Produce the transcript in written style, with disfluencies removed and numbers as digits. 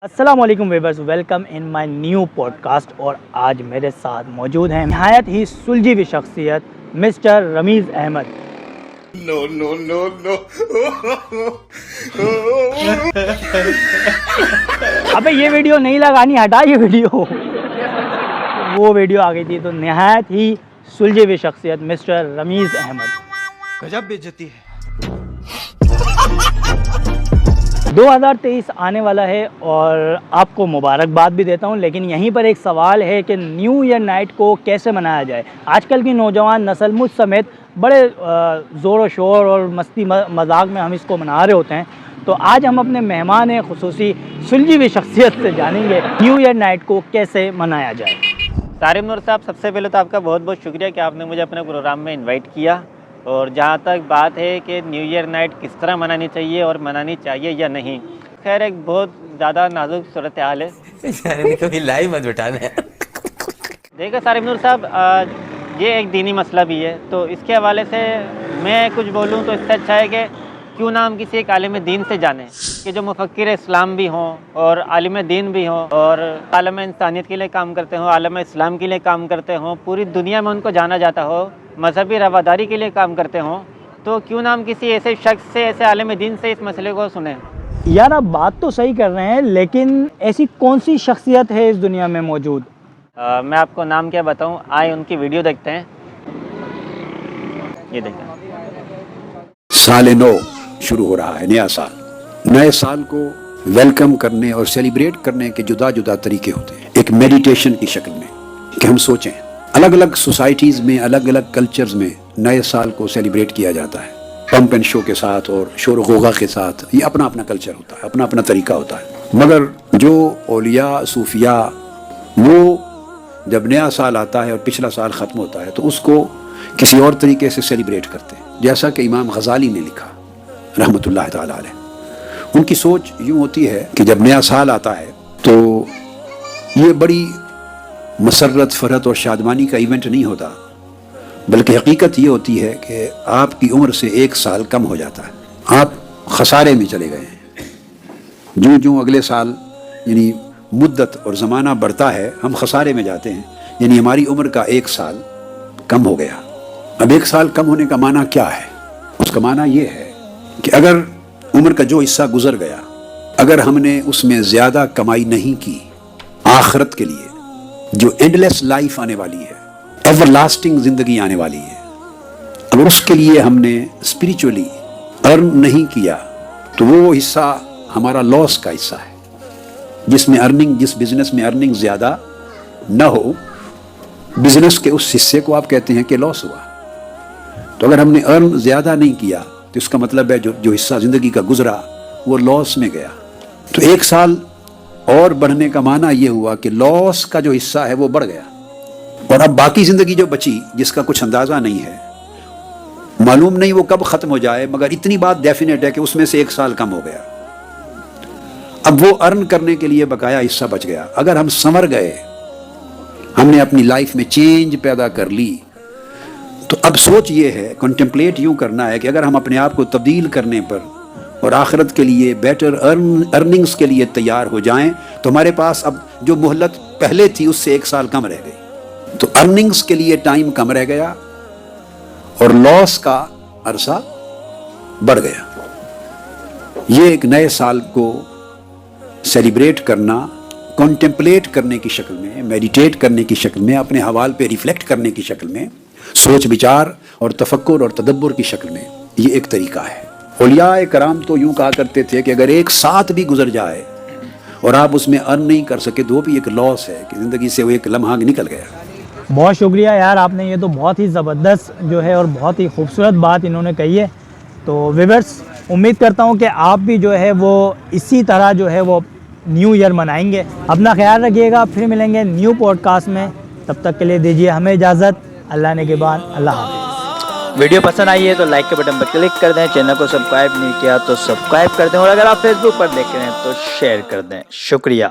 السلام علیکم viewers, welcome in my new podcast. اور آج میرے ساتھ موجود ہیں نہایت ہی سلجھی ہوئی شخصیت mister Rameez Ahmed. No, no, no, no. ابے یہ ویڈیو نہیں لگانی، ہٹا یہ ویڈیو. وہ ویڈیو آ گئی تھی. تو نہایت ہی سلجھی ہوئی شخصیت مسٹر رمیز احمد. گجب بےعزتی ہے. 2023 آنے والا ہے اور آپ کو مبارکباد بھی دیتا ہوں، لیکن یہیں پر ایک سوال ہے کہ نیو ایئر نائٹ کو کیسے منایا جائے. آج کل کی نوجوان نسل مجھ سمیت بڑے زور و شور اور مستی مذاق میں ہم اس کو منا رہے ہوتے ہیں. تو آج ہم اپنے مہمان خصوصی سلجھی ہوئی شخصیت سے جانیں گے نیو ایئر نائٹ کو کیسے منایا جائے. طارق نور صاحب، سب سے پہلے تو آپ کا بہت بہت شکریہ کہ آپ نے مجھے اپنے پروگرام میں انوائٹ کیا. اور جہاں تک بات ہے کہ نیو ایئر نائٹ کس طرح منانی چاہیے اور منانی چاہیے یا نہیں، خیر ایک بہت زیادہ نازک صورتحال ہے. کبھی لائیو مت بٹانا ہے. دیکھیں طارق نور صاحب، یہ ایک دینی مسئلہ بھی ہے، تو اس کے حوالے سے میں کچھ بولوں تو اس سے اچھا ہے کہ کیوں نہ ہم کسی ایک عالم دین سے جانیں کہ جو مفکر اسلام بھی ہوں اور عالم دین بھی ہوں اور عالم انسانیت کے لیے کام کرتے ہوں، عالم اسلام کے لیے کام کرتے ہوں، پوری دنیا میں ان کو جانا جاتا ہو، مذہبی رواداری کے لیے کام کرتے ہوں. تو کیوں نہ ہم کسی ایسے شخص سے، ایسے عالم دین سے اس مسئلے کو سنیں. یار آپ بات تو صحیح کر رہے ہیں، لیکن ایسی کون سی شخصیت ہے اس دنیا میں موجود؟ میں آپ کو نام کیا بتاؤں، آئے ان کی ویڈیو دیکھتے ہیں. یہ دیکھیں. سال نو شروع ہو رہا ہے، نیا سال. نئے سال کو ویلکم کرنے اور سیلیبریٹ کرنے کے جدا جدا طریقے ہوتے ہیں. ایک میڈیٹیشن کی شکل میں کہ ہم سوچیں. الگ الگ سوسائٹیز میں، الگ الگ کلچرز میں نئے سال کو سیلیبریٹ کیا جاتا ہے پمپ اینڈ شو کے ساتھ اور شور و غوغا کے ساتھ. یہ اپنا اپنا کلچر ہوتا ہے، اپنا اپنا طریقہ ہوتا ہے. مگر جو اولیاء صوفیاء، وہ جب نیا سال آتا ہے اور پچھلا سال ختم ہوتا ہے تو اس کو کسی اور طریقے سے سیلیبریٹ کرتے ہیں. جیسا کہ امام غزالی نے لکھا رحمۃ اللہ تعالی علیہ. ان کی سوچ یوں ہوتی ہے کہ جب نیا سال آتا ہے تو یہ بڑی مسرت، فرحت اور شادمانی کا ایونٹ نہیں ہوتا، بلکہ حقیقت یہ ہوتی ہے کہ آپ کی عمر سے 1 سال کم ہو جاتا ہے. آپ خسارے میں چلے گئے ہیں. جوں جوں اگلے سال یعنی مدت اور زمانہ بڑھتا ہے، ہم خسارے میں جاتے ہیں. یعنی ہماری عمر کا 1 سال کم ہو گیا. اب 1 سال کم ہونے کا معنی کیا ہے؟ اس کا معنی یہ ہے کہ اگر عمر کا جو حصہ گزر گیا، اگر ہم نے اس میں زیادہ کمائی نہیں کی آخرت کے لیے، جو اینڈ لیس لائف آنے والی ہے، ایور لاسٹنگ زندگی آنے والی ہے، اگر اس کے لیے ہم نے اسپریچولی ارن نہیں کیا تو وہ حصہ ہمارا لاس کا حصہ ہے. جس بزنس میں ارننگ زیادہ نہ ہو، بزنس کے اس حصے کو آپ کہتے ہیں کہ لاس ہوا. تو اگر ہم نے ارن زیادہ نہیں کیا تو اس کا مطلب ہے جو حصہ زندگی کا گزرا وہ لاس میں گیا. تو 1 سال اور بڑھنے کا معنی یہ ہوا کہ لاس کا جو حصہ ہے وہ بڑھ گیا. اور اب باقی زندگی جو بچی، جس کا کچھ اندازہ نہیں ہے، معلوم نہیں وہ کب ختم ہو جائے، مگر اتنی بات ڈیفینیٹ ہے کہ اس میں سے 1 سال کم ہو گیا. اب وہ ارن کرنے کے لیے بقایا حصہ بچ گیا. اگر ہم سنور گئے، ہم نے اپنی لائف میں چینج پیدا کر لی، تو اب سوچ یہ ہے، کنٹمپلیٹ یوں کرنا ہے کہ اگر ہم اپنے آپ کو تبدیل کرنے پر اور آخرت کے لیے بیٹر ارننگز کے لیے تیار ہو جائیں تو ہمارے پاس اب جو مہلت پہلے تھی اس سے 1 سال کم رہ گئی. تو ارننگز کے لیے ٹائم کم رہ گیا اور لاس کا عرصہ بڑھ گیا. یہ ایک نئے سال کو سیلیبریٹ کرنا، کنٹمپلیٹ کرنے کی شکل میں، میڈیٹیٹ کرنے کی شکل میں، اپنے حوال پہ ریفلیکٹ کرنے کی شکل میں، سوچ بچار اور تفکر اور تدبر کی شکل میں، یہ ایک طریقہ ہے. اولیاء کرام تو یوں کہا کرتے تھے کہ اگر 1 ساتھ بھی گزر جائے اور آپ اس میں ارن نہیں کر سکے تو وہ بھی ایک لاس ہے، کہ زندگی سے وہ ایک لمحہ نکل گیا. بہت شکریہ یار، آپ نے یہ تو بہت ہی زبردست جو ہے اور بہت ہی خوبصورت بات انہوں نے کہی ہے. تو ویورز، امید کرتا ہوں کہ آپ بھی جو ہے وہ اسی طرح جو ہے وہ نیو ایئر منائیں گے. اپنا خیال رکھیے گا، پھر ملیں گے نیو پوڈ کاسٹ میں. تب تک کے لیے دیجیے ہمیں اجازت. اللہ نے کے بعد اللہ حافظ. ویڈیو پسند آئی ہے تو لائک کے بٹن پر کلک کر دیں. چینل کو سبسکرائب نہیں کیا تو سبسکرائب کر دیں، اور اگر آپ فیس بک پر دیکھ رہے ہیں تو شیئر کر دیں. شکریہ.